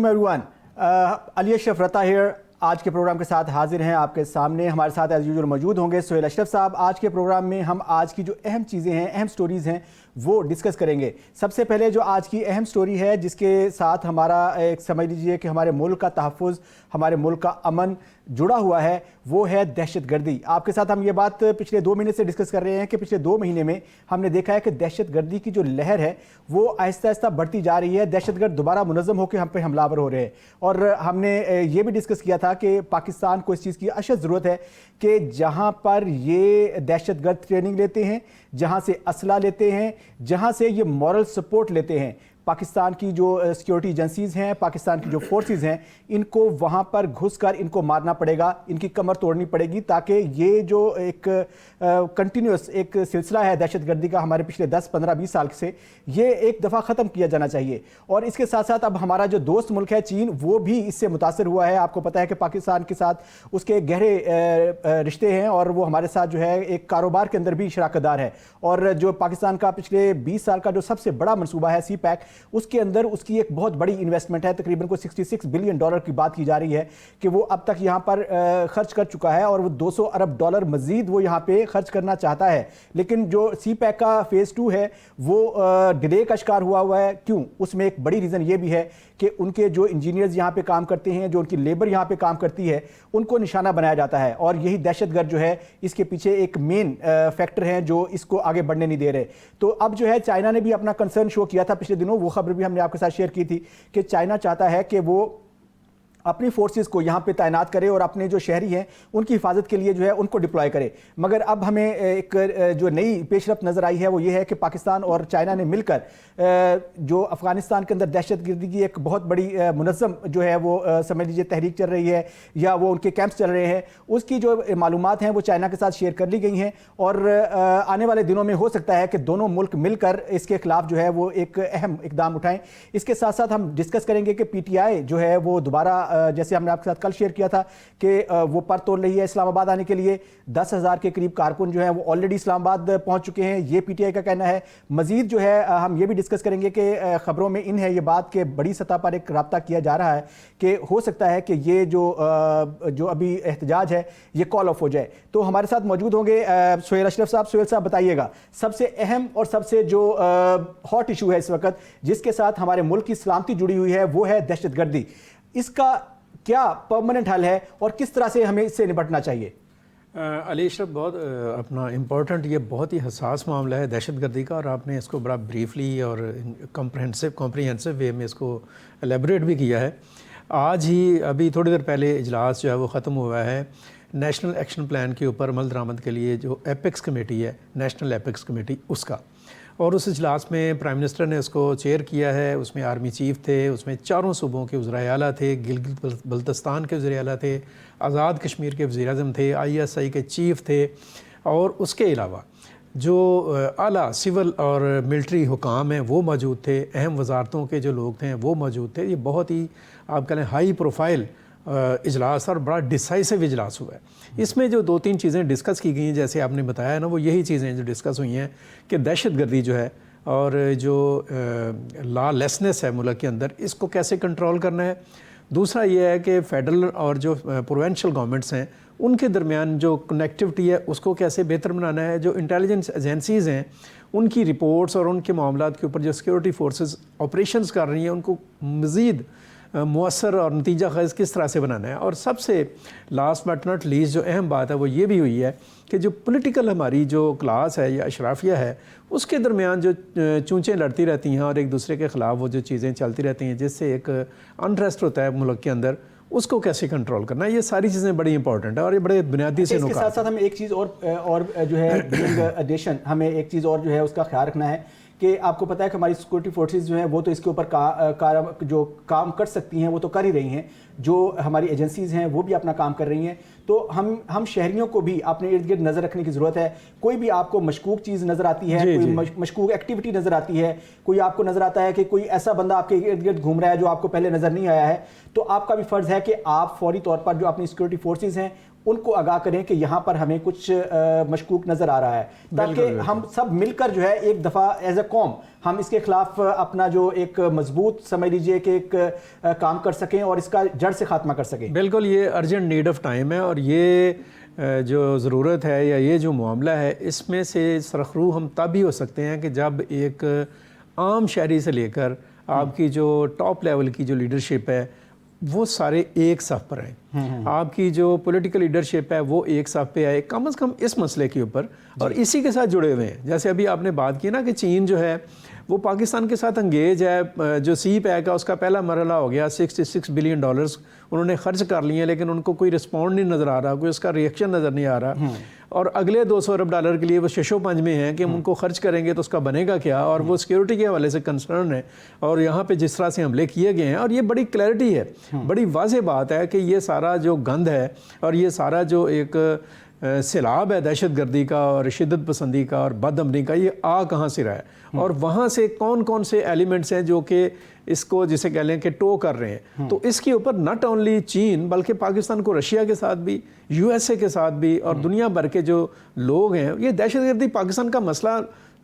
everyone. علی اشرف رتا here. آج کے پروگرام کے ساتھ حاضر ہیں آپ کے سامنے. ہمارے ساتھ ایز یوزول موجود ہوں گے سہیل اشرف صاحب. آج کے پروگرام میں ہم آج کی جو اہم چیزیں ہیں, اہم سٹوریز ہیں, وہ ڈسکس کریں گے. سب سے پہلے جو آج کی اہم سٹوری ہے جس کے ساتھ ہمارا ایک سمجھ لیجئے کہ ہمارے ملک کا تحفظ, ہمارے ملک کا امن جڑا ہوا ہے, وہ ہے دہشت گردی. آپ کے ساتھ ہم یہ بات پچھلے 2 مہینے سے ڈسکس کر رہے ہیں کہ پچھلے 2 مہینے میں ہم نے دیکھا ہے کہ دہشت گردی کی جو لہر ہے وہ آہستہ آہستہ بڑھتی جا رہی ہے. دہشت گرد دوبارہ منظم ہو کے ہم پہ حملہ آور ہو رہے ہیں, اور ہم نے یہ بھی ڈسکس کیا تھا کہ پاکستان کو اس چیز کی اشد ضرورت ہے کہ جہاں پر یہ دہشت گرد ٹریننگ لیتے ہیں, جہاں سے اسلحہ لیتے ہیں, جہاں سے یہ مورل سپورٹ لیتے ہیں, پاکستان کی جو سیکیورٹی ایجنسیز ہیں, پاکستان کی جو فورسز ہیں, ان کو وہاں پر گھس کر ان کو مارنا پڑے گا, ان کی کمر توڑنی پڑے گی, تاکہ یہ جو ایک کنٹینیوس ایک سلسلہ ہے دہشت گردی کا ہمارے پچھلے 10, 15, 20 سال سے, یہ ایک دفعہ ختم کیا جانا چاہیے. اور اس کے ساتھ ساتھ اب ہمارا جو دوست ملک ہے چین, وہ بھی اس سے متاثر ہوا ہے. آپ کو پتہ ہے کہ پاکستان کے ساتھ اس کے گہرے رشتے ہیں, اور وہ ہمارے ساتھ جو ہے ایک کاروبار کے اندر بھی شراکت دار ہے. اور جو پاکستان کا پچھلے 20 سال کا جو سب سے بڑا منصوبہ ہے سی پیک, اس کے اندر اس کی ایک بہت بڑی انویسٹمنٹ ہے, تقریباً کو $66 بلین کی بات کی جا رہی ہے کہ وہ اب تک یہاں پر خرچ کر چکا ہے, اور وہ $200 ارب مزید وہ یہاں پہ خرچ کرنا چاہتا ہے. لیکن جو سی پیک کا فیز 2 ہے وہ ڈیلے کا شکار ہوا ہے. کیوں؟ اس میں ایک بڑی ریزن یہ بھی ہے کہ ان کے جو انجینئرز یہاں پہ کام کرتے ہیں, جو ان کی لیبر یہاں پہ کام کرتی ہے, ان کو نشانہ بنایا جاتا ہے, اور یہی دہشت گرد جو ہے اس کے پیچھے ایک مین فیکٹر ہیں جو اس کو آگے بڑھنے نہیں دے رہے. تو اب جو ہے چائنا نے بھی اپنا کنسرن شو کیا تھا پچھلے دنوں, وہ خبر بھی ہم نے آپ کے ساتھ شیئر کی تھی کہ چائنا چاہتا ہے کہ وہ اپنی فورسز کو یہاں پہ تعینات کرے اور اپنے جو شہری ہیں ان کی حفاظت کے لیے جو ہے ان کو ڈپلوائے کرے. مگر اب ہمیں ایک جو نئی پیش رفت نظر آئی ہے وہ یہ ہے کہ پاکستان اور چائنا نے مل کر جو افغانستان کے اندر دہشت گردی کی ایک بہت بڑی منظم جو ہے وہ سمجھ لیجیے تحریک چل رہی ہے, یا وہ ان کے کیمپس چل رہے ہیں, اس کی جو معلومات ہیں وہ چائنا کے ساتھ شیئر کر لی گئی ہیں. اور آنے والے دنوں میں ہو سکتا ہے کہ دونوں ملک مل کر اس کے خلاف جو ہے وہ ایک اہم اقدام اٹھائیں. اس کے ساتھ ساتھ ہم ڈسکس کریں گے کہ پی ٹی آئی جو ہے وہ دوبارہ, جیسے ہم نے آپ کے ساتھ کل شیئر کیا تھا کہ وہ پر توڑ رہی ہے اسلام آباد آنے کے لیے. 10,000 کے قریب کارکن جو ہیں وہ آلریڈی اسلام آباد پہنچ چکے ہیں, یہ پی ٹی آئی کا کہنا ہے. مزید جو ہے ہم یہ بھی ڈسکس کریں گے کہ خبروں میں ان ہے یہ بات کہ بڑی سطح پر ایک رابطہ کیا جا رہا ہے کہ ہو سکتا ہے کہ یہ جو ابھی احتجاج ہے یہ کال آف ہو جائے. تو ہمارے ساتھ موجود ہوں گے سہیل اشرف صاحب. سہیل صاحب بتائیے گا, سب سے اہم اور سب سے جو ہاٹ ایشو ہے اس وقت جس کے ساتھ ہمارے ملک کی سلامتی جڑی ہوئی ہے, وہ ہے دہشت گردی. اس کا کیا پرماننٹ حل ہے اور کس طرح سے ہمیں اس سے نپٹنا چاہیے؟ علی اشرف, بہت اپنا امپورٹنٹ, یہ بہت ہی حساس معاملہ ہے دہشت گردی کا, اور آپ نے اس کو بڑا بریفلی اور کمپریہنسو وے میں اس کو الیبوریٹ بھی کیا ہے. آج ہی ابھی تھوڑی دیر پہلے اجلاس جو ہے وہ ختم ہوا ہے نیشنل ایکشن پلان کے اوپر عمل درآمد کے لیے, جو ایپیکس کمیٹی ہے, نیشنل ایپیکس کمیٹی, اس کا. اور اس اجلاس میں پرائم منسٹر نے اس کو چیئر کیا ہے. اس میں آرمی چیف تھے, اس میں 4 صوبوں کے وزرائے اعلیٰ تھے, گلگت بلتستان کے وزیر اعلیٰ تھے, آزاد کشمیر کے وزیر اعظم تھے, ISI کے چیف تھے, اور اس کے علاوہ جو اعلیٰ سول اور ملٹری حکام ہیں وہ موجود تھے, اہم وزارتوں کے جو لوگ تھے وہ موجود تھے. یہ بہت ہی آپ کہہ لیں ہائی پروفائل اجلاس اور بڑا ڈیسائسو اجلاس ہوا ہے. اس میں جو 2-3 چیزیں ڈسکس کی گئی ہیں, جیسے آپ نے بتایا نا, وہ یہی چیزیں جو ڈسکس ہوئی ہیں کہ دہشت گردی جو ہے اور جو لا لیسنس ہے ملک کے اندر, اس کو کیسے کنٹرول کرنا ہے. دوسرا یہ ہے کہ فیڈرل اور جو پروونشل گورنمنٹس ہیں ان کے درمیان جو کنیکٹیوٹی ہے اس کو کیسے بہتر بنانا ہے. جو انٹیلیجنس ایجنسیز ہیں ان کی رپورٹس اور ان کے معاملات کے اوپر جو سیکیورٹی فورسز آپریشنز کر رہی ہیں ان کو مزید مؤثر اور نتیجہ خیز کس طرح سے بنانا ہے. اور سب سے لاسٹ بٹ ناٹ لیسٹ جو اہم بات ہے وہ یہ بھی ہوئی ہے کہ جو پولیٹیکل ہماری جو کلاس ہے یا اشرافیہ ہے, اس کے درمیان جو چونچیں لڑتی رہتی ہیں اور ایک دوسرے کے خلاف وہ جو چیزیں چلتی رہتی ہیں جس سے ایک انٹرسٹ ہوتا ہے ملک کے اندر, اس کو کیسے کنٹرول کرنا ہے. یہ ساری چیزیں بڑی امپورٹنٹ ہیں اور یہ بڑے بنیادی سے نکات. اس کے ساتھ ساتھ ہمیں ایک چیز اور جو ہے ایڈیشن, ہمیں ایک چیز اور جو ہے اس کا خیال رکھنا ہے کہ آپ کو پتہ ہے کہ ہماری سیکورٹی فورسز جو ہیں وہ تو اس کے اوپر جو کام کر سکتی ہیں وہ تو کر ہی رہی ہیں, جو ہماری ایجنسیز ہیں وہ بھی اپنا کام کر رہی ہیں. تو ہم شہریوں کو بھی اپنے ارد گرد نظر رکھنے کی ضرورت ہے. کوئی بھی آپ کو مشکوک چیز نظر آتی ہے, کوئی مشکوک ایکٹیویٹی نظر آتی ہے, کوئی آپ کو نظر آتا ہے کہ کوئی ایسا بندہ آپ کے ارد گرد گھوم رہا ہے جو آپ کو پہلے نظر نہیں آیا ہے, تو آپ کا بھی فرض ہے کہ آپ فوری طور پر جو اپنی سیکورٹی فورسز ہیں ان کو آگاہ کریں کہ یہاں پر ہمیں کچھ مشکوک نظر آ رہا ہے، تاکہ ہم سب مل کر جو ہے ایک دفعہ ایز اے قوم ہم اس کے خلاف اپنا جو ایک مضبوط سمجھ لیجئے کہ ایک کام کر سکیں اور اس کا جڑ سے خاتمہ کر سکیں۔ بالکل، یہ ارجنٹ نیڈ آف ٹائم ہے، اور یہ جو ضرورت ہے یا یہ جو معاملہ ہے، اس میں سے سرخرو ہم تب ہی ہو سکتے ہیں کہ جب ایک عام شہری سے لے کر آپ کی جو ٹاپ لیول کی جو لیڈرشپ ہے وہ سارے ایک صف پر آئیں، آپ کی جو پولیٹیکل لیڈرشپ ہے وہ ایک صف پہ آئے، کم از کم اس مسئلے کے اوپر، اور اسی کے ساتھ جڑے ہوئے ہیں۔ جیسے ابھی آپ نے بات کی نا کہ چین جو ہے وہ پاکستان کے ساتھ انگیج ہے، جو سی پیک ہے اس کا پہلا مرحلہ ہو گیا، $66 بلین انہوں نے خرچ کر لیے ہیں، لیکن ان کو کوئی رسپونڈ نہیں نظر آ رہا، کوئی اس کا ریئیکشن نظر نہیں آ رہا، اور اگلے $200 ارب کے لیے وہ شش و پنج میں ہیں کہ ہم ان کو خرچ کریں گے تو اس کا بنے گا کیا، اور وہ سیکیورٹی کے حوالے سے کنسرن ہے، اور یہاں پہ جس طرح سے حملے کیے گئے ہیں، اور یہ بڑی کلیئرٹی ہے، بڑی واضح بات ہے کہ یہ سارا جو گند ہے اور یہ سارا جو ایک سیلاب ہے دہشت گردی کا اور شدت پسندی کا اور بد امنی کا، یہ کہاں سے رہا ہے، اور وہاں سے کون کون سے ایلیمنٹس ہیں جو کہ اس کو جسے کہہ لیں کہ ٹو کر رہے ہیں۔ تو اس کے اوپر ناٹ اونلی چین بلکہ پاکستان کو رشیا کے ساتھ بھی، USA کے ساتھ بھی، اور دنیا بھر کے جو لوگ ہیں، یہ دہشت گردی پاکستان کا مسئلہ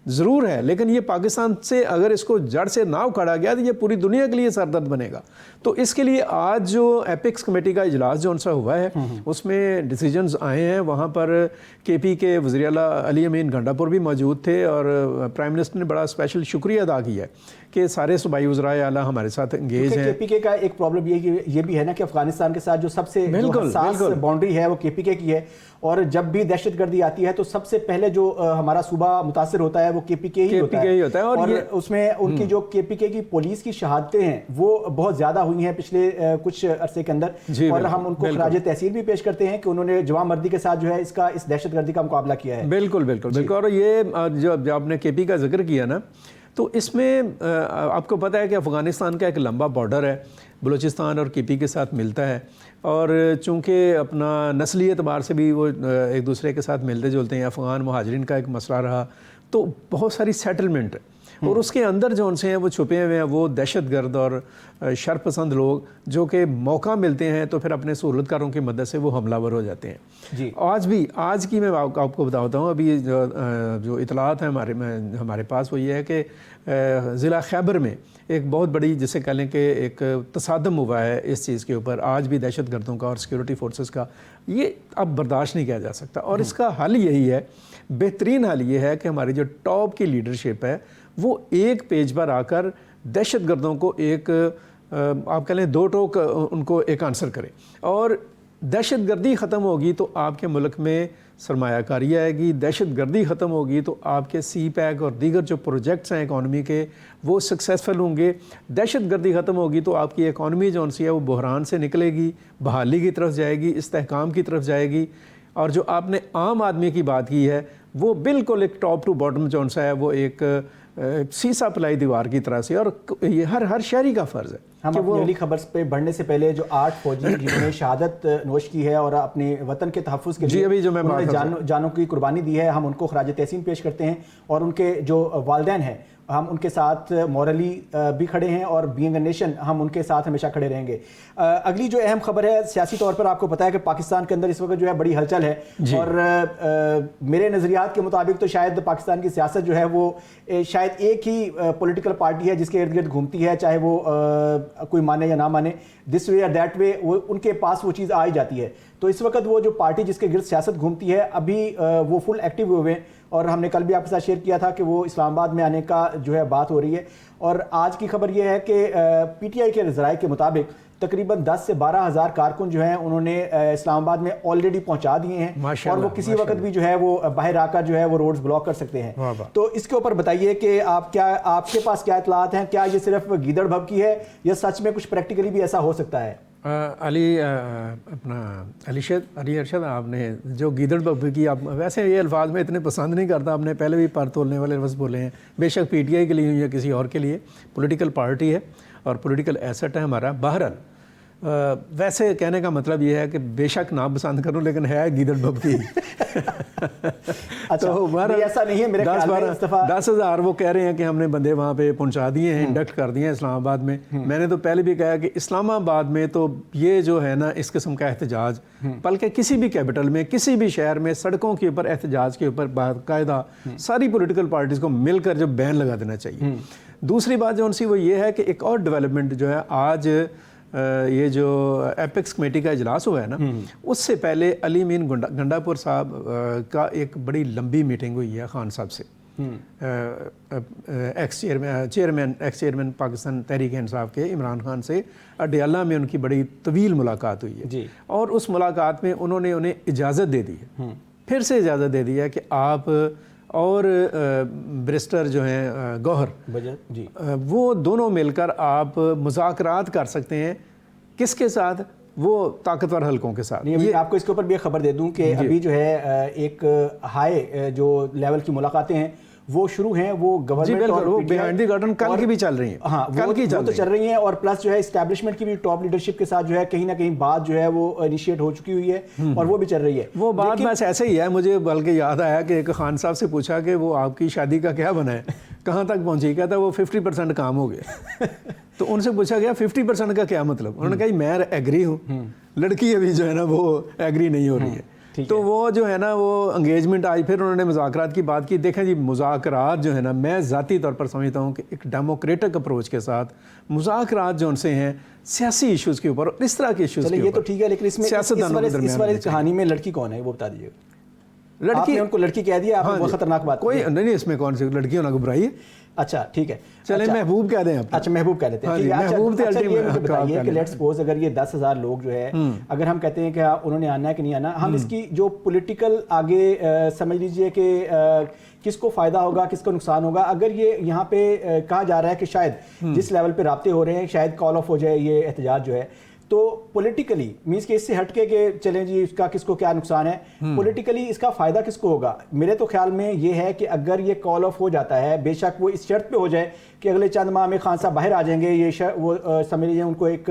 ضرور ہے، لیکن یہ پاکستان سے اگر اس کو جڑ سے نہ اکھاڑا گیا تو یہ پوری دنیا کے لیے سردرد بنے گا۔ تو اس کے لیے آج جو ایپکس کمیٹی کا اجلاس جو ان سے ہوا ہے اس میں ڈیسیجنز آئے ہیں، وہاں پر KP کے وزیر اعلیٰ علی امین گنڈاپور بھی موجود تھے، اور پرائم منسٹر نے بڑا اسپیشل شکریہ ادا کیا ہے کہ سارے صوبائی وزرائے اعلیٰ ہمارے ساتھ انگیج ہیں۔ KPK کا ایک پرابلم یہ بھی ہے نا کہ افغانستان کے ساتھ جو سب سے حساس باؤنڈری ہے وہ KPK کی ہے، اور جب بھی دہشت گردی آتی ہے تو سب سے پہلے جو ہمارا صوبہ متاثر ہوتا ہے وہ KPK ہی ہوتا ہے، اور اس میں ان کی جو KPK کی پولیس کی شہادتیں ہیں وہ بہت زیادہ ہوئی ہیں پچھلے کچھ عرصے کے اندر، اور ہم ان کو خراج تحسین بھی پیش کرتے ہیں کہ انہوں نے جوان مردی کے ساتھ جو ہے اس دہشت گردی کا مقابلہ کیا ہے۔ بالکل، اور یہ جو آپ نے KP کا ذکر کیا نا، تو اس میں آپ کو پتہ ہے کہ افغانستان کا ایک لمبا بارڈر ہے، بلوچستان اور KP کے ساتھ ملتا ہے، اور چونکہ اپنا نسلی اعتبار سے بھی وہ ایک دوسرے کے ساتھ ملتے جلتے ہیں، افغان مہاجرین کا ایک مسئلہ رہا، تو بہت ساری سیٹلمنٹ ہے، اور اس کے اندر جو ان سے ہیں وہ چھپے ہوئے ہیں وہ دہشت گرد اور شر پسند لوگ، جو کہ موقع ملتے ہیں تو پھر اپنے سہولت کاروں کی مدد سے وہ حملہ ور ہو جاتے ہیں۔ آج کی میں آپ کو بتاتا ہوں، ابھی جو اطلاعات ہیں ہمارے پاس وہ یہ ہے کہ ضلع خیبر میں ایک بہت بڑی جسے کہہ لیں کہ ایک تصادم ہوا ہے اس چیز کے اوپر، آج بھی دہشت گردوں کا اور سیکیورٹی فورسز کا، یہ اب برداشت نہیں کیا جا سکتا، اور اس کا حل یہی ہے، بہترین حل یہ ہے کہ ہماری جو ٹاپ کی لیڈرشپ ہے وہ ایک پیج پر آ کر دہشت گردوں کو ایک آپ کہہ لیں دو ٹوک ان کو ایک آنسر کرے، اور دہشت گردی ختم ہوگی تو آپ کے ملک میں سرمایہ کاری آئے گی، دہشت گردی ختم ہوگی تو آپ کے سی پیک اور دیگر جو پروجیکٹس ہیں اکانومی کے وہ سکسیسفل ہوں گے، دہشت گردی ختم ہوگی تو آپ کی اکانومی جو سی ہے وہ بحران سے نکلے گی، بحالی کی طرف جائے گی، استحکام کی طرف جائے گی، اور جو آپ نے عام آدمی کی بات کی ہے وہ بالکل ایک ٹاپ ٹو باٹم جو ہے وہ ایک سیسا پلائی دیوار کی طرح سے، اور یہ ہر شہری کا فرض ہے۔ ہم اپنی اگلی خبر پہ بڑھنے سے پہلے جو 8 فوجی جنہوں نے شہادت نوش کی ہے اور اپنے وطن کے تحفظ کے لیے انہوں نے جانوں کی قربانی دی ہے، ہم ان کو خراج تحسین پیش کرتے ہیں، اور ان کے جو والدین ہیں ہم ان کے ساتھ مورلی بھی کھڑے ہیں، اور بینگ اے نیشن ہم ان کے ساتھ ہمیشہ کھڑے رہیں گے۔ اگلی جو اہم خبر ہے سیاسی طور پر، آپ کو پتہ ہے کہ پاکستان کے اندر اس وقت جو ہے بڑی ہلچل ہے، اور میرے نظریات کے مطابق تو شاید پاکستان کی سیاست جو ہے وہ شاید ایک ہی پولیٹیکل پارٹی ہے جس کے ارد گرد گھومتی ہے، چاہے وہ کوئی مانے یا نہ مانے، دس وے اور دیٹ وے ان کے پاس وہ چیز آ ہی جاتی ہے۔ تو اس وقت وہ جو پارٹی جس کے گرد سیاست گھومتی ہے ابھی وہ فل ایکٹیو ہوئے ہیں، اور ہم نے کل بھی آپ کے ساتھ شیئر کیا تھا کہ وہ اسلام آباد میں آنے کا جو ہے بات ہو رہی ہے، اور آج کی خبر یہ ہے کہ PTI کے ذرائع کے مطابق تقریباً 10 سے 12 ہزار کارکن جو ہیں انہوں نے اسلام آباد میں آلریڈی پہنچا دیے ہیں، اور وہ کسی وقت بھی جو ہے وہ باہر آ کر جو ہے وہ روڈز بلاک کر سکتے ہیں۔ تو اس کے اوپر بتائیے کہ آپ کے پاس کیا اطلاعات ہیں، کیا یہ صرف گیدڑ بھب کی ہے یا سچ میں کچھ پریکٹیکلی بھی ایسا ہو سکتا ہے؟ علی ارشد، آپ نے جو گیدڑ بب کی، آپ ویسے یہ الفاظ میں اتنے پسند نہیں کرتا، آپ نے پہلے بھی پر تولنے والے لفظ بولے ہیں، بے شک PTI کے لیے یا کسی اور کے لیے پولیٹیکل پارٹی ہے اور پولیٹیکل ایسٹ ہے ہمارا۔ بہرحال ویسے کہنے کا مطلب یہ ہے کہ بے شک ناپسند کروں لیکن ہے گیدڑ بھبکی. تو ایسا نہیں ہے میرے خیال میں. 10,000 وہ کہہ رہے ہیں کہ ہم نے بندے وہاں پہ پہنچا دیے ہیں, انڈکٹ کر دیے ہیں اسلام آباد میں. میں نے تو پہلے بھی کہا کہ اسلام آباد میں تو یہ جو ہے نا اس قسم کا احتجاج, بلکہ کسی بھی کیپٹل میں کسی بھی شہر میں سڑکوں کے اوپر احتجاج کے اوپر باقاعدہ ساری پولیٹیکل پارٹیز کو مل کر جو بین لگا دینا چاہیے. دوسری بات جو ان سی وہ یہ ہے کہ ایک اور ڈیولپمنٹ جو ہے, آج یہ جو ایپیکس کمیٹی کا اجلاس ہوا ہے نا, اس سے پہلے علی امین گنڈا پور صاحب کا ایک بڑی لمبی میٹنگ ہوئی ہے خان صاحب سے, ایکس چیئرمین پاکستان تحریک انصاف کے عمران خان سے اڈیالہ میں ان کی بڑی طویل ملاقات ہوئی ہے. اور اس ملاقات میں انہوں نے انہیں اجازت دے دی ہے, پھر سے اجازت دے دی ہے کہ آپ اور بریسٹر جو ہیں گوہر جی, وہ دونوں مل کر آپ مذاکرات کر سکتے ہیں. کس کے ساتھ؟ وہ طاقتور حلقوں کے ساتھ. آپ کو اس کے اوپر بھی خبر دے دوں کہ ابھی جو ہے ایک ہائی جو لیول کی ملاقاتیں ہیں وہ شروع ہیں, وہ گورنمنٹ اور وہ بیہائنڈ دی کرٹن کل کی بھی چل رہی ہیں. ہاں وہ تو چل رہی ہیں, اور پلس جو ہے اسٹیبلشمنٹ کی بھی ٹاپ لیڈرشپ کے ساتھ جو ہے کہیں نہ کہیں بات جو ہے وہ انیشیٹ ہو چکی ہوئی ہے, اور وہ بھی چل رہی ہے. وہ بات بس ایسے ہی ہے. مجھے بلکہ یاد آیا کہ ایک خان صاحب سے پوچھا کہ وہ آپ کی شادی کا کیا بنا ہے, کہاں تک پہنچی؟ کہتا وہ 50% کام ہو گیا. تو ان سے پوچھا گیا 50% کا کیا مطلب؟ انہوں نے کہا میں ایگری ہوں, لڑکی ابھی جو ہے نا وہ ایگری نہیں ہو رہی ہے. تو وہ جو ہے نا وہ انگیجمنٹ آئی, پھر انہوں نے مذاکرات کی بات کی. دیکھیں جی مذاکرات جو ہے نا, میں ذاتی طور پر سمجھتا ہوں کہ ایک ڈیموکریٹک اپروچ کے ساتھ مذاکرات جو ان سے ہیں سیاسی ایشوز کے اوپر, اس طرح کے ایشوز کے اوپر. یہ تو ٹھیک ہے, لیکن اس میں اس والی کہانی میں لڑکی کون ہے وہ بتا دیجیے. لڑکی ان کو لڑکی کہہ دیا آپ نے, بہت خطرناک بات. کوئی نہیں, اس میں کون سی لڑکی ہونا گھبرائی ہے. اچھا ٹھیک ہے, چلیں محبوب کہہ دیں آپ. اچھا محبوب کہہ دیتے ہیں. محبوب تھے الٹیمیٹ بتائیے کہ لیٹ سپوز اگر یہ 10,000 لوگ جو ہے, اگر ہم کہتے ہیں کہ انہوں نے آنا ہے کہ نہیں آنا, ہم اس کی جو پولیٹیکل آگے سمجھ لیجئے کہ کس کو فائدہ ہوگا کس کو نقصان ہوگا. اگر یہ یہاں پہ کہا جا رہا ہے کہ شاید جس لیول پہ رابطے ہو رہے ہیں شاید کال آف ہو جائے یہ احتجاج جو ہے, تو پولیٹیکلی مینس کہ اس سے ہٹ کے کہ چلیں جی اس کا کس کو کیا نقصان ہے, پولیٹیکلی اس کا فائدہ کس کو ہوگا. میرے تو خیال میں یہ ہے کہ اگر یہ کال آف ہو جاتا ہے, بے شک وہ اس شرط پہ ہو جائے کہ اگلے چند ماہ میں خان صاحب باہر آ جائیں گے, یہ وہ سمجھ لیجیے ان کو ایک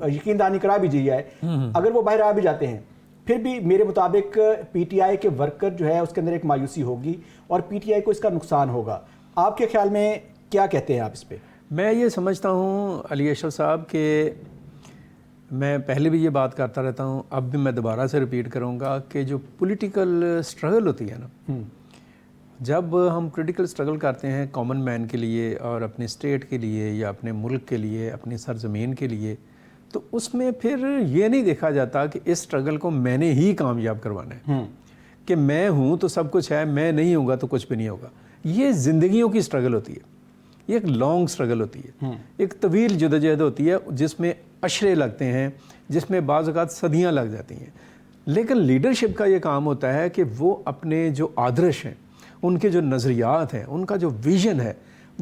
یقین دہانی کرا بھی دی جائے. اگر وہ باہر آ بھی جاتے ہیں پھر بھی میرے مطابق پی ٹی آئی کے ورکر جو ہے اس کے اندر ایک مایوسی ہوگی اور پی ٹی آئی کو اس کا نقصان ہوگا. آپ کے خیال میں کیا کہتے ہیں آپ اس پہ؟ میں یہ سمجھتا ہوں علی اشرف صاحب کہ میں پہلے بھی یہ بات کرتا رہتا ہوں, اب بھی میں دوبارہ سے ریپیٹ کروں گا کہ جو پولیٹیکل سٹرگل ہوتی ہے نا, جب ہم پولیٹیکل سٹرگل کرتے ہیں کامن مین کے لیے اور اپنی اسٹیٹ کے لیے یا اپنے ملک کے لیے, اپنی سرزمین کے لیے, تو اس میں پھر یہ نہیں دیکھا جاتا کہ اس سٹرگل کو میں نے ہی کامیاب کروانا ہے, کہ میں ہوں تو سب کچھ ہے, میں نہیں ہوں گا تو کچھ بھی نہیں ہوگا. یہ زندگیوں کی سٹرگل ہوتی ہے, یہ ایک لانگ سٹرگل ہوتی ہے, ایک طویل جدوجہد ہوتی ہے جس میں عشرے لگتے ہیں, جس میں بعض اوقات صدیاں لگ جاتی ہیں. لیکن لیڈرشپ کا یہ کام ہوتا ہے کہ وہ اپنے جو آدرش ہیں, ان کے جو نظریات ہیں, ان کا جو ویژن ہے,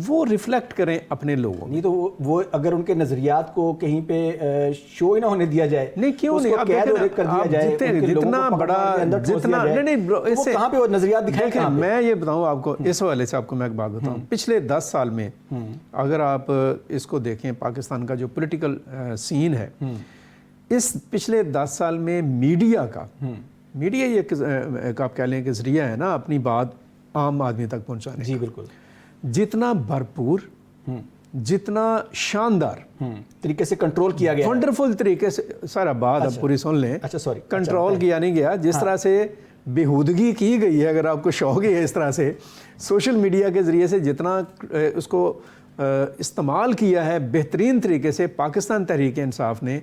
وہ ریفلیکٹ کریں اپنے لوگوں. نہیں تو وہ اگر ان کے نظریات کو کہیں پہ شو ہی نہ ہونے دیا جائے, نہیں کیوں نہیں, اب جتنا بڑا جتنا نہیں اس سے کہاں پہ وہ نظریات دکھائیں. میں یہ بتاؤں آپ کو, اس حوالے سے آپ کو میں ایک بات بتاؤں. پچھلے 10 سال میں اگر آپ اس کو دیکھیں, پاکستان کا جو پولیٹیکل سین ہے, اس پچھلے 10 سال میں میڈیا یہ آپ کہہ لیں کہ ذریعہ ہے نا اپنی بات عام آدمی تک پہنچانے. جی بالکل. جتنا بھرپور, جتنا شاندار طریقے سے کنٹرول کیا گیا, ونڈرفل طریقے سے, سارا بات اب پوری سن لیں, کنٹرول کیا نہیں گیا. جس طرح سے بےہودگی کی گئی ہے, اگر آپ کو شوق ہے اس طرح سے سوشل میڈیا کے ذریعے سے جتنا اس کو استعمال کیا ہے بہترین طریقے سے پاکستان تحریک انصاف نے,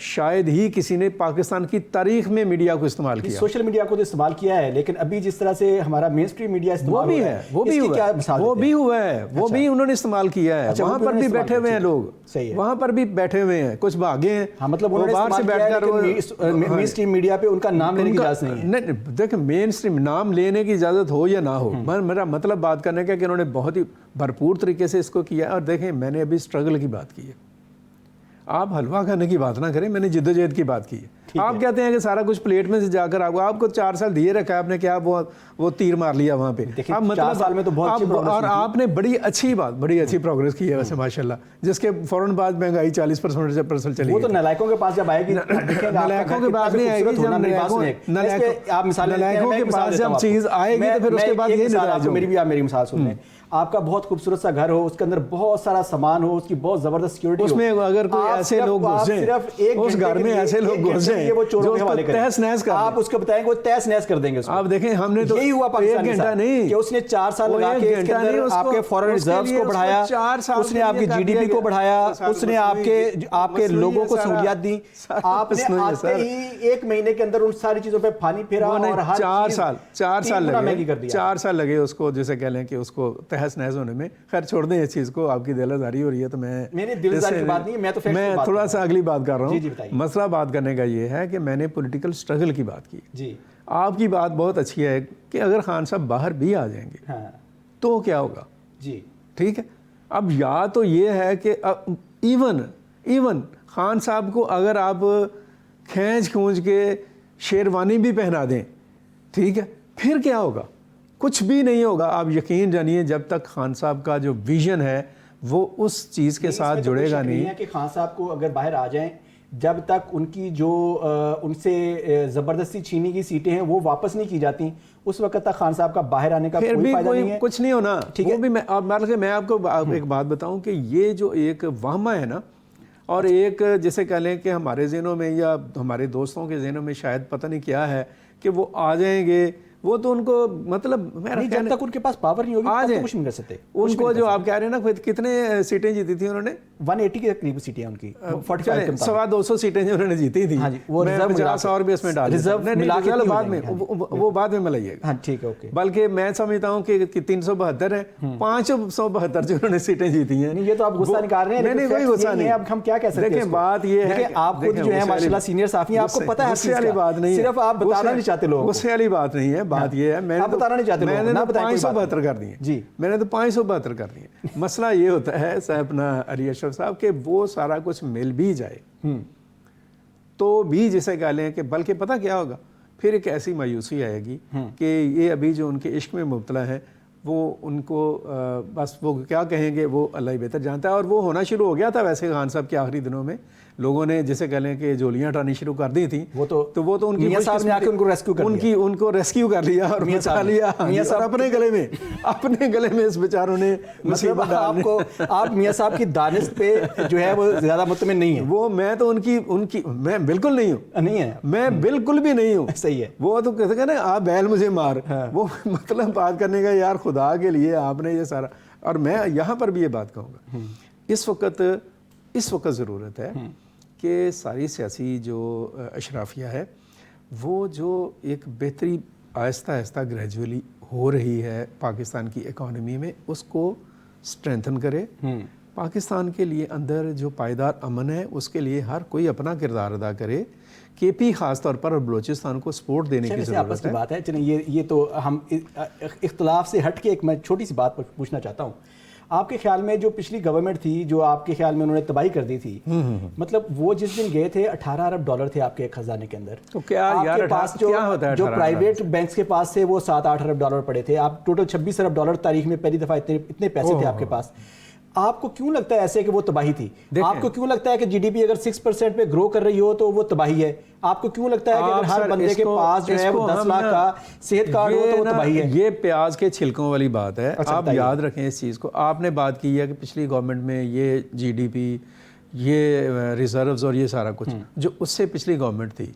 شاید ہی کسی نے پاکستان کی تاریخ میں میڈیا کو استعمال کیا. سوشل میڈیا کو تو استعمال کیا ہے, لیکن ابھی جس طرح سے ہمارا مین اسٹریم میڈیا وہ بھی ہے, وہ بھی ہوا ہے, وہ بھی انہوں نے استعمال کیا ہے. وہاں پر بھی بیٹھے ہوئے ہیں لوگ, وہاں پر بھی بیٹھے ہوئے ہیں, کچھ بھاگے ہیں. مطلب باہر سے بیٹھ کر مین اسٹریم میڈیا پہ ان کا نام لینے کی اجازت نہیں ہے. دیکھیں مین اسٹریم نام لینے کی اجازت ہو یا نہ ہو, میرا مطلب بات کرنے کا کہ انہوں نے بہت ہی بھرپور طریقے سے اس کو کیا ہے. اور دیکھیں میں نے ابھی سٹرگل کی بات کی ہے, آپ حلوہ کھانے کی بات نہ کریں, میں نے جدوجہد کی بات کی ہے. آپ کہتے ہیں کہ سارا کچھ پلیٹ میں سے جا کر آپ کو 4 سال دیے رکھا ہے, آپ نے کیا وہ تیر مار لیا وہاں پہ. اب 4 سال میں تو بہت اچھی پروگریس, اور آپ نے بڑی اچھی پروگریس کی ہے ویسے ماشاءاللہ, جس کے فوراً بعد مہنگائی 40% چلی. وہ تو نالائکوں کے پاس جب آئے گی, نالائکوں کے بعد نہیں آئے گی, نالائکوں کے پاس جب چیز آئے گی تو پھر اس کے بعد یہ نتائج. میری مثال سن لیں, آپ کا بہت خوبصورت سا گھر ہو, اس کے اندر بہت سارا سامان ہو, اس کی بہت زبردست سیکورٹی ہو, اس میں اگر کوئی ایسے لوگ گھس جائیں, اس گھر میں ایسے لوگ گھس جائیں وہ چوروں کے حوالے کریں, تہس نہس کر, آپ اس کو بتائیں کہ وہ تہس نہس کر دیں گے. آپ دیکھیں ہم نے تو یہی ہوا پاکستان کے ساتھ کہ اس نے 4 سال لگا کے اس کے اندر آپ کے فورن ریزروز کو بڑھایا, اس نے آپ کی جی ڈی پی کو بڑھایا, اس نے آپ کے لوگوں کو سہولیات دی. آپ نے آتے ہی 1 مہینے کے اندر ان ساری چیزوں پہ پانی پھیرا اور ہر 4 سال لگے اس کو, جیسے کہہ لیں کہ اس کو تہس نہس ہونے میں. خیر چھوڑ دیں اس چیز کو, آپ کی دل آزاری ہو رہی ہے تو میں تھوڑا سا اگلی بات کر رہا ہوں. مسئلہ بات کرنے کا یہ ہے کہ میں نے پولیٹیکل سٹرگل کی بات کی. آپ کی بات بہت اچھی ہے کہ اگر خان صاحب باہر بھی آ جائیں گے تو کیا ہوگا. ٹھیک ہے, اب یا تو یہ ہے کہ ایون خان صاحب کو اگر آپ کھینچ کے شیروانی بھی پہنا دیں, ٹھیک ہے, پھر کیا ہوگا؟ کچھ بھی نہیں ہوگا. آپ یقین جانیے جب تک خان صاحب کا جو ویژن ہے وہ اس چیز کے ساتھ جڑے گا نہیں. کہ خان صاحب کو اگر باہر آ جائیں, جب تک ان کی جو ان سے زبردستی چھینی کی سیٹیں ہیں وہ واپس نہیں کی جاتی, اس وقت تک خان صاحب کا باہر آنے کا کوئی فائدہ نہیں ہے. کچھ نہیں ہونا. وہ بھی میں آپ کو ایک بات بتاؤں کہ یہ جو ایک وہمہ ہے نا, اور ایک جیسے کہہ لیں کہ ہمارے ذہنوں میں یا ہمارے دوستوں کے ذہنوں میں شاید پتہ نہیں کیا ہے کہ وہ آ جائیں گے, وہ تو ان کو مطلب جب تک ان کے پاس پاور نہیں ہوگی تب تک کچھ نہیں کر سکتے. ان کو جو آپ کہہ رہے ہیں نا, کتنے سیٹیں جیتی تھیں انہوں نے؟ 180 کے قریب سیٹیں ان کی, 250 سیٹیں جو انہوں نے جیتی تھیں, وہ 50 اور بھی اس میں ڈال وہ بعد میں ملائیے گا. ٹھیک ہے, اوکے. بلکہ میں سمجھتا ہوں کہ 372 ہیں, 572 جو انہوں نے سیٹیں جیتی ہیں. یہ تو آپ غصہ نکال رہے ہیں. نہیں کوئی غصہ نہیں, اب ہم کیا کہہ سکتے ہیں. دیکھیں بات یہ ہے, آپ خود جو ہے ماشاءاللہ سینئر صحافی ہیں, آپ کو پتہ ہے غصے والی بات نہیں ہے, صرف آپ بتانا نہیں چاہتے لوگوں کو. غصے والی بات نہیں ہے, بات یہ ہے میں نے 572 کر دی ہیں. میں نے تو 572 کر دی ہیں. مسئلہ یہ ہوتا ہے اپنا علی اشرف صاحب کہ وہ سارا کچھ مل بھی جائے تو بھی جسے کہہ لیں کہ بلکہ پتہ کیا ہوگا, پھر ایک ایسی مایوسی آئے گی کہ یہ ابھی جو ان کے عشق میں مبتلا ہے وہ ان کو بس وہ کیا کہیں گے وہ اللہ ہی بہتر جانتا ہے. اور وہ ہونا شروع ہو گیا تھا ویسے خان صاحب کے آخری دنوں میں, لوگوں نے جسے کہہ لیں کہ جولیاں اٹھانی شروع کر دی تھیں, وہ تو ان کی ان کو ریسکیو کر لیا اور بچا لیا. میاں صاحب اپنے گلے میں اس بیچاروں نے مصیبت ڈال دی. آپ میاں صاحب کی دانست پہ جو ہے وہ زیادہ مطمئن نہیں ہے. وہ میں تو ان کی میں بالکل نہیں ہوں, نہیں ہے, میں بالکل بھی نہیں ہوں. صحیح ہے. وہ تو کہتے ہیں نا آپ بیل مجھے مار, وہ مطلب بات کرنے کا یار خدا کے لیے آپ نے یہ سارا. اور میں یہاں پر بھی یہ بات کہوں گا, اس وقت ضرورت ہے کہ ساری سیاسی جو اشرافیہ ہے وہ جو ایک بہتری آہستہ آہستہ گریجولی ہو رہی ہے پاکستان کی اکانومی میں, اس کو سٹرینتھن کرے. پاکستان کے لیے اندر جو پائیدار امن ہے اس کے لیے ہر کوئی اپنا کردار ادا کرے. کے پی خاص طور پر اور بلوچستان کو سپورٹ دینے کی ضرورت ہے. بات ہے چلیں یہ تو ہم اختلاف سے ہٹ کے ایک میں چھوٹی سی بات پوچھنا چاہتا ہوں. آپ کے خیال میں جو پچھلی گورنمنٹ تھی جو آپ کے خیال میں انہوں نے تباہی کر دی تھی, مطلب وہ جس دن گئے تھے 18 ارب ڈالر تھے آپ کے خزانے کے اندر, تو کیا یار پاس جو پرائیویٹ بینکس کے پاس تھے وہ 7-8 ارب ڈالر پڑے تھے. آپ ٹوٹل 26 ارب ڈالر تاریخ میں پہلی دفعہ اتنے پیسے تھے آپ کے پاس. آپ کو کیوں لگتا ہے ایسے کہ وہ تباہی تھی؟ آپ کو کیوں لگتا ہے کہ جی ڈی پی اگر 6% پہ گرو کر رہی ہو تو وہ تباہی ہے؟ آپ کو کیوں لگتا ہے کہ اگر ہر بندے کے پاس جو ہے وہ 10 لاکھ کا صحت کارڈ ہو تو وہ تباہی ہے؟ یہ پیاز کے چھلکوں والی بات ہے. آپ یاد رکھیں اس چیز کو. آپ نے بات کی ہے کہ پچھلی گورنمنٹ میں یہ جی ڈی پی, یہ ریزروز اور یہ سارا کچھ جو اس سے پچھلی گورنمنٹ تھی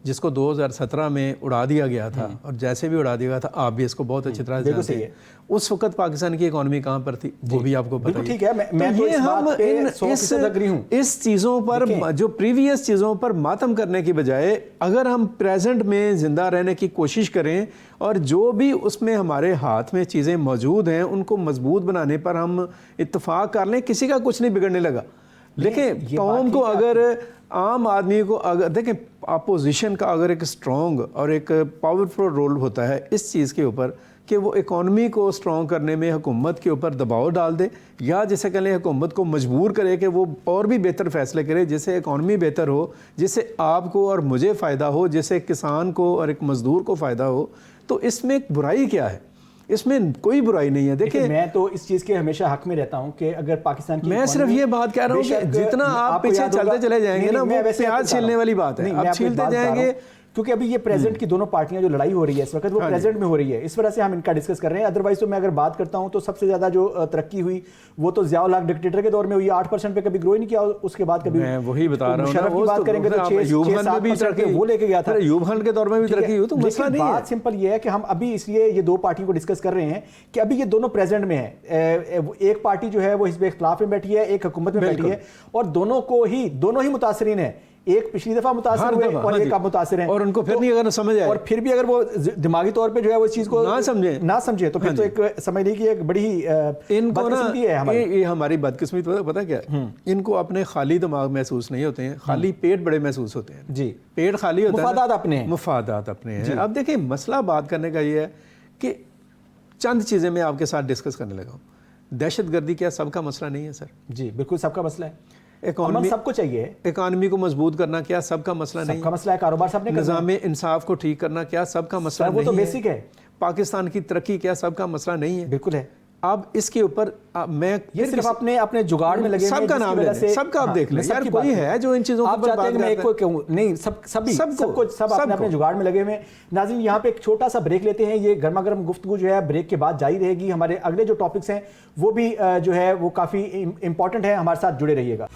جس کو 2017 میں اڑا دیا گیا تھا, اور جیسے بھی اڑا دیا گیا تھا آپ بھی اس کو بہت اچھی طرح جانتے ہیں, اس وقت پاکستان کی اکانومی کہاں پر تھی وہ بھی آپ کو پتہ ہے. ٹھیک ہے, میں تو اس بات پہ 100% اگری ہوں. اس چیزوں پر جو پریویس چیزوں پر ماتم کرنے کی بجائے اگر ہم پریزنٹ میں زندہ رہنے کی کوشش کریں اور جو بھی اس میں ہمارے ہاتھ میں چیزیں موجود ہیں ان کو مضبوط بنانے پر ہم اتفاق کر لیں, کسی کا کچھ نہیں بگڑنے لگا. دیکھیں قوم کو اگر عام آدمی کو اگر دیکھیں اپوزیشن کا اگر ایک سٹرونگ اور ایک پاورفل رول ہوتا ہے اس چیز کے اوپر کہ وہ اکانومی کو سٹرونگ کرنے میں حکومت کے اوپر دباؤ ڈال دے، یا جسے کہہ لیں حکومت کو مجبور کرے کہ وہ اور بھی بہتر فیصلے کرے جس سے اکانومی بہتر ہو، جس سے آپ کو اور مجھے فائدہ ہو، جس سے کسان کو اور ایک مزدور کو فائدہ ہو. تو اس میں برائی کیا ہے؟ اس میں کوئی برائی نہیں ہے. دیکھیں میں تو اس چیز کے ہمیشہ حق میں رہتا ہوں کہ اگر پاکستان کی میں صرف یہ بات کہہ رہا ہوں کہ جتنا آپ پیچھے چلتے چلے جائیں گے نا، وہ پیاز چھیلنے والی بات ہے. آپ چھیلتے جائیں گے کیونکہ ابھی یہ پریزنٹ کی دونوں پارٹیاں جو لڑائی ہو رہی ہے اس وقت وہ پریزنٹ میں ہو رہی ہے، اس وجہ سے ہم ان کا ڈسکس کر رہے ہیں. ادروائز تو میں اگر بات کرتا ہوں تو سب سے زیادہ جو ترقی ہوئی وہ تو ضیاء الحق ڈکٹیٹر کے دور میں ہوئی، 8% پہ کبھی گرو ہی نہیں کیا. اس کے بعد کبھی میں وہی بتا رہا ہوں مشرف کی بات کریں گے تو 6-7% وہ لے کے گیا تھا. ایوب خان کے دور میں بھی ترقی ہوئی، تو مسئلہ نہیں ہے. بات سمپل یہ ہے کہ ہم ابھی اس لیے یہ دو پارٹیوں کو ڈسکس کر رہے ہیں کہ ابھی یہ دونوں پریزنٹ میں ہیں. ایک پارٹی جو ہے وہ حزب اختلاف میں بیٹھی ہے، ایک حکومت میں بیٹھی ہے، اور دونوں ہی متاثرین ہیں. ایک پچھلی دفعہ متاثر ہوئے اور ایک اب متاثر ہیں، اور ان کو پھر نہیں اگر سمجھ آئے، اور پھر بھی اگر وہ دماغی طور پہ جو ہے وہ اس چیز کو نہ سمجھے تو پھر تو ایک سمجھ لیجیے کہ ایک بڑی بدقسمتی ہے ہماری. یہ ہماری بدقسمتی پتہ کیا ہے؟ ان کو اپنے خالی دماغ محسوس نہیں ہوتے ہیں، خالی پیٹ بڑے محسوس ہوتے ہیں. جی، پیٹ خالی ہوتا ہے، مفادات اپنے ہیں. اب دیکھیں مسئلہ بات کرنے کا یہ ہے کہ چند چیزیں میں آپ کے ساتھ ڈسکس کرنے لگا ہوں. دہشت گردی کیا سب کا مسئلہ نہیں ہے سر؟ جی بالکل سب کا مسئلہ ہے. اکانومی سب کو چاہیے. اکانومی کو مضبوط کرنا کیا سب کا مسئلہ نہیں؟ سب کا مسئلہ ہے. کاروبار سب نے کرنا ہے. نظام انصاف کو ٹھیک کرنا کیا سب کا مسئلہ نہیں ہے؟ وہ تو بیسک ہے. پاکستان کی ترقی کیا سب کا مسئلہ نہیں ہے؟ بالکل ہے. اب اس کے اوپر میں یہ صرف اپنے جگاڑ میں لگے سب کا نام لے لیں، سب کا آپ دیکھ لیں. یار کوئی ہے جو ان چیزوں پر بات کرتا ہے؟ نہیں، سب اپنے جگاڑ میں لگے ہوئے ہیں. ناظرین یہاں پہ ایک چھوٹا سا بریک لیتے ہیں. یہ گرما گرم گفتگو جو ہے بریک کے بعد جاری رہے گی. ہمارے اگلے جو ٹاپکس ہیں وہ بھی جو ہے وہ کافی امپورٹنٹ ہے. ہمارے ساتھ جڑے رہیے گا.